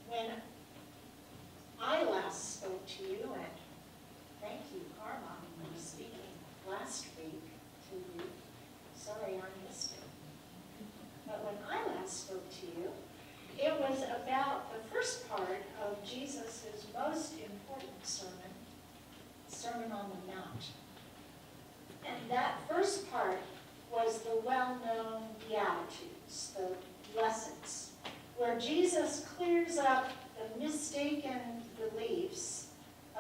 When I last spoke to you, and thank you, Karma, for speaking last week to you. Sorry I missed it. But when I last spoke to you, it was about the first part of Jesus' most important sermon, Sermon on the Mount. And that first part was the well-known Beatitudes, the lessons, where Jesus clears up the mistaken beliefs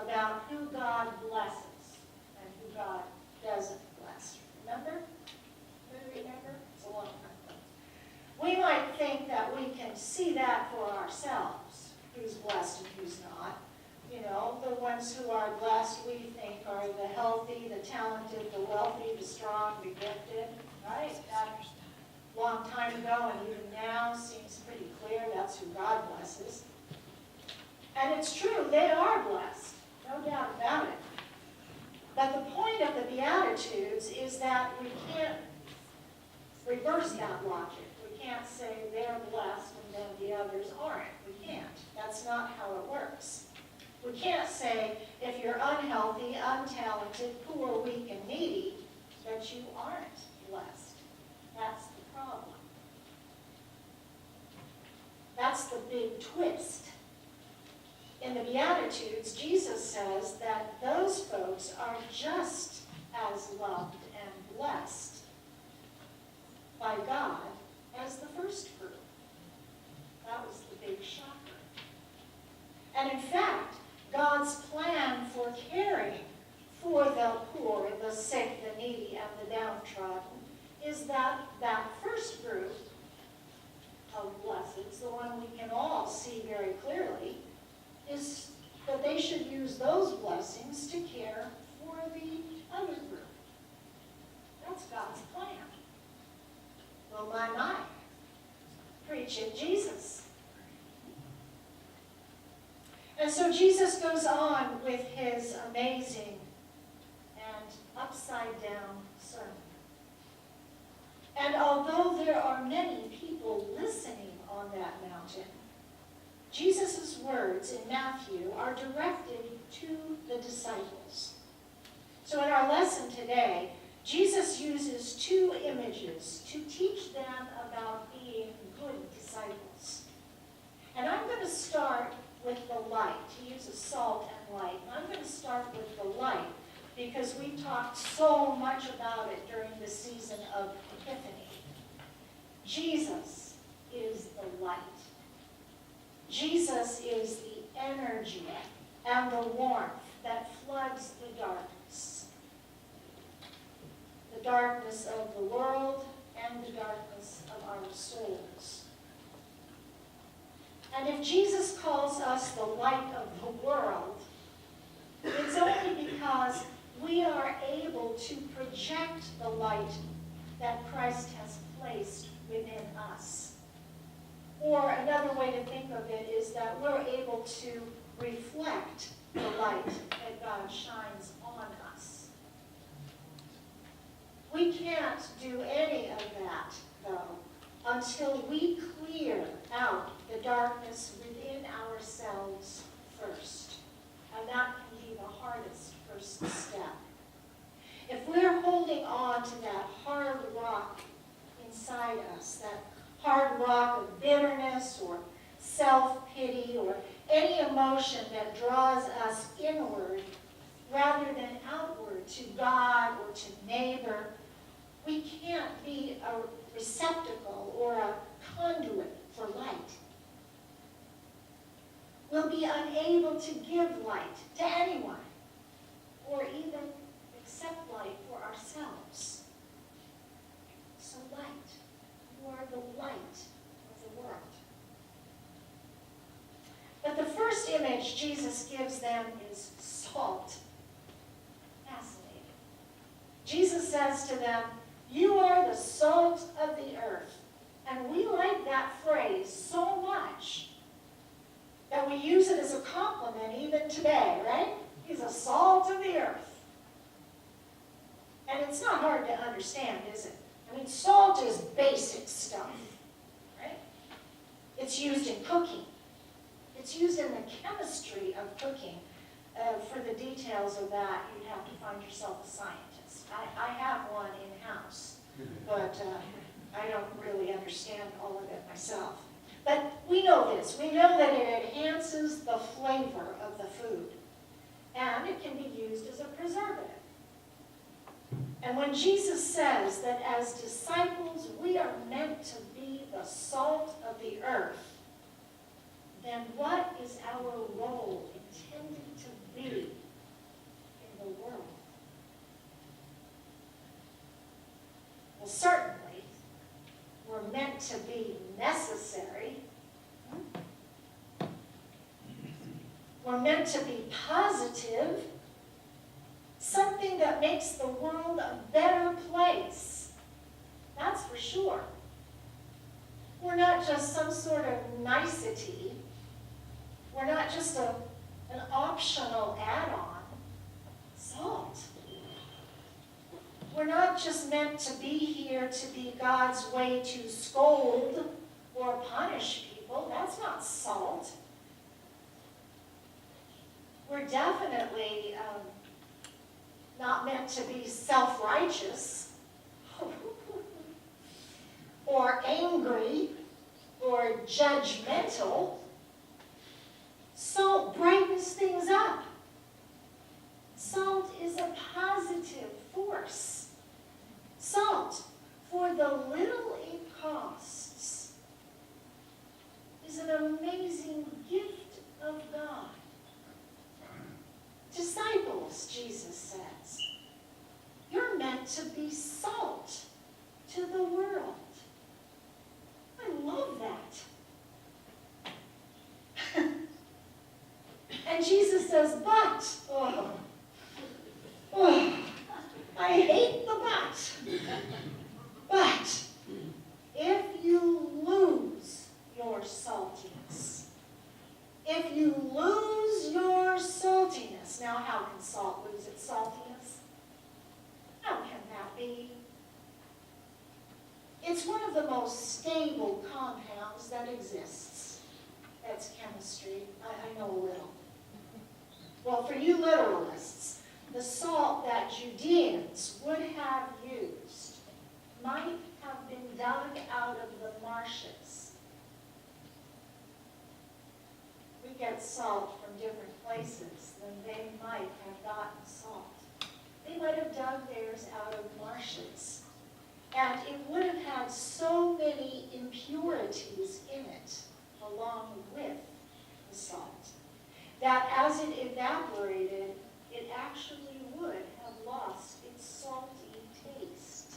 about who God blesses and who God doesn't bless. Remember? Remember? It's a long time ago. We might think that we can see that for ourselves, who's blessed and who's not. You know, the ones who are blessed, we think, are the healthy, the talented, the wealthy, the strong, the gifted, right? That long time ago and even now seems pretty clear that's who God blesses. And it's true, they are blessed, no doubt about it. But the point of the Beatitudes is that we can't reverse that logic. We can't say they're blessed and then the others aren't. We can't. That's not how it works. We can't say if you're unhealthy, untalented, poor, weak, and needy, that you aren't blessed. That's the problem. That's the big twist. In the Beatitudes, Jesus says that those folks are just as loved and blessed by God as the first group. That was the big shocker. And in fact, God's plan for caring for the poor, the sick, the needy, and the downtrodden is that that first group of blessings, the one we can all see very clearly, is that they should use those blessings to care for the other group. That's God's plan. Well, my. Preach it, Jesus. And so Jesus goes on with his amazing and upside-down sermon. And although there are many people listening on that mountain, Jesus' words in Matthew are directed to the disciples. So in our lesson today, Jesus uses two images to teach them about being good disciples. And I'm going to start with the light. He uses salt and light. I'm going to start with the light because we talked so much about it during the season of Epiphany. Jesus is the light. Jesus is the energy and the warmth that floods the darkness. The darkness of the world and the darkness of our souls. And if Jesus calls us the light of the world, it's only because we are able to project the light that Christ has placed within us. Or another way to think of it is that we're able to reflect the light that God shines on us. We can't do any of that, though, until we clear out the darkness within ourselves first. And that can be the hardest first step. If we're holding on to that hard rock inside us, that hard rock of bitterness or self-pity or any emotion that draws us inward rather than outward to God or to neighbor, we can't be a receptacle or a conduit for light. We'll be unable to give light to anyone or even accept light for ourselves. So light. You are the light of the world. But the first image Jesus gives them is salt. Fascinating. Jesus says to them, "You are the salt of the earth." And we like that phrase so much that we use it as a compliment even today, right? He's a salt of the earth. And it's not hard to understand, is it? I mean, salt is basic stuff, right? It's used in cooking. It's used in the chemistry of cooking. For the details of that, you'd have to find yourself a scientist. I have one in-house, but I don't really understand all of it myself. But we know this. We know that it enhances the flavor of the food, and it can be used as a preservative. And when Jesus says that as disciples we are meant to be the salt of the earth, then what is our role intended to be in the world? Well, certainly, we're meant to be necessary. We're meant to be positive, something that makes the world a better place. That's for sure. We're not just some sort of nicety. We're not just an optional add-on. Salt. We're not just meant to be here to be God's way to scold or punish people. That's not salt. We're definitely not meant to be self-righteous or angry or judgmental. Salt brightens things up. Salt is a positive force. Salt, for the little it costs, is an amazing gift of God. Disciples, Jesus says, you're meant to be salt to the world. I love that. And Jesus says, but, I hate the but. But, if you lose your saltiness, if you lose your saltiness, now how can salt lose its saltiness? How can that be? It's one of the most stable compounds that exists. That's chemistry. I know a little. Well, for you literalists, the salt that Judeans would have used might have been dug out of the marshes. We get salt from different places, then they might have gotten salt. They might have dug theirs out of marshes. And it would have had so many impurities in it, along with the salt, that as it evaporated, it actually would have lost its salty taste.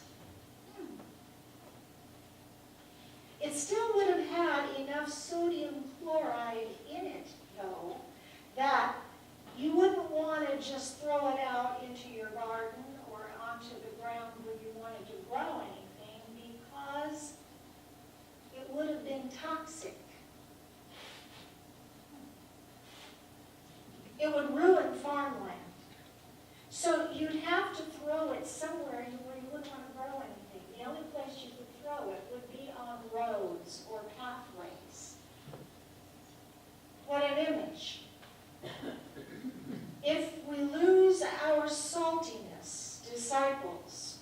It still would have had enough sodium chloride in it, though, that you wouldn't want to just throw it out into your garden or onto the ground where you wanted to grow anything, because it would have been toxic. It would ruin farmland. So you'd have to throw it somewhere where you wouldn't want to grow anything. The only place you could throw it would be on roads or pathways. What an image. If we lose our saltiness, disciples,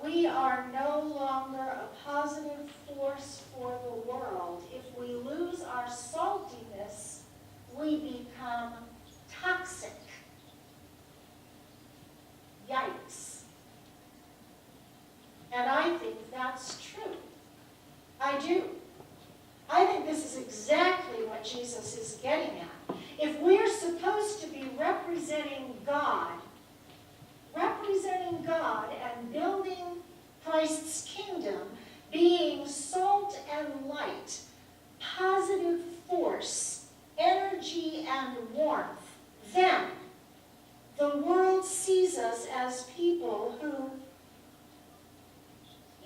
we are no longer a positive force for the world. If we lose our saltiness, we become toxic. Yikes. And I think that's true. I do. I think this is exactly what Jesus is getting at. If we're supposed to be representing God and building Christ's kingdom, being salt and light, positive force, energy and warmth, then the world sees us as people who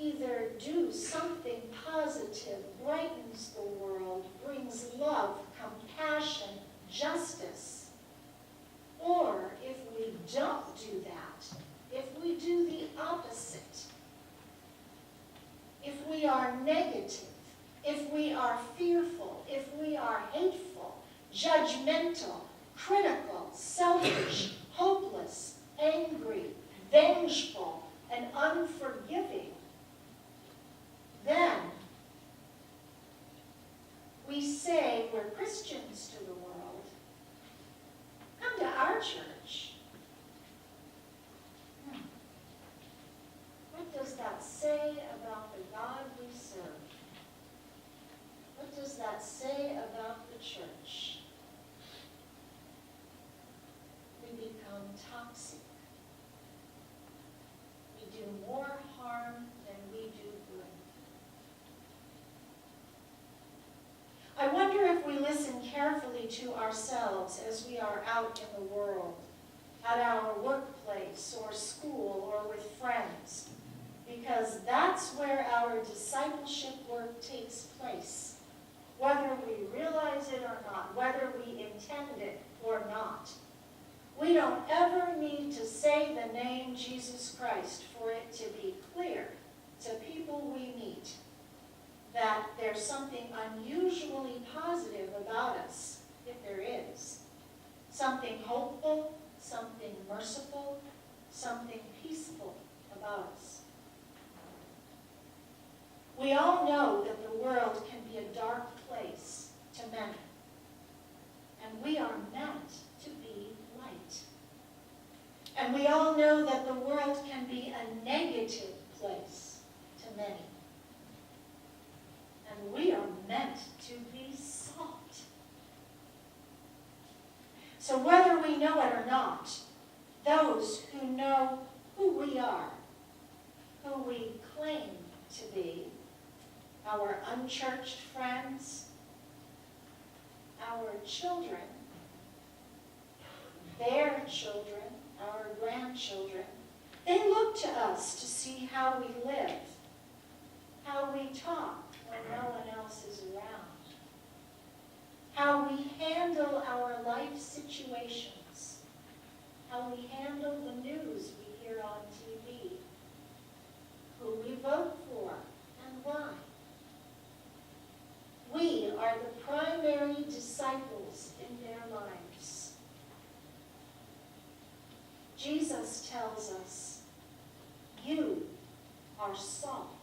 either do something positive, brightens the world, brings love, compassion, justice, or if we don't do that, if we do the opposite, if we are negative, if we are judgmental, critical, selfish, hopeless, angry, vengeful, and unforgiving, then we say we're Christians to the world. Come to our church. What does that say about the God we serve? What does that say about the church? We become toxic. We do more harm than we do good. I wonder if we listen carefully to ourselves as we are out in the world, at our workplace or school or with friends, because that's where our discipleship work takes place, whether we realize it or not, whether we intend it or not. We don't ever need to say the name Jesus Christ for it to be clear to people we meet that there's something unusually positive about us, if there is. Something hopeful, something merciful, something peaceful about us. We all know that the world can be a dark place to many, and we are meant to be light. And we all know that the world can be a negative place to many. And we are meant to be salt. So whether we know it or not, those who know who we are, who we claim to be, our unchurched friends, our children, their children, our grandchildren, they look to us to see how we live, how we talk when no one else is around, how we handle our life situations, how we handle the news we hear on TV, who we vote for and why. We are the primary disciples in their lives. Jesus tells us, you are salt.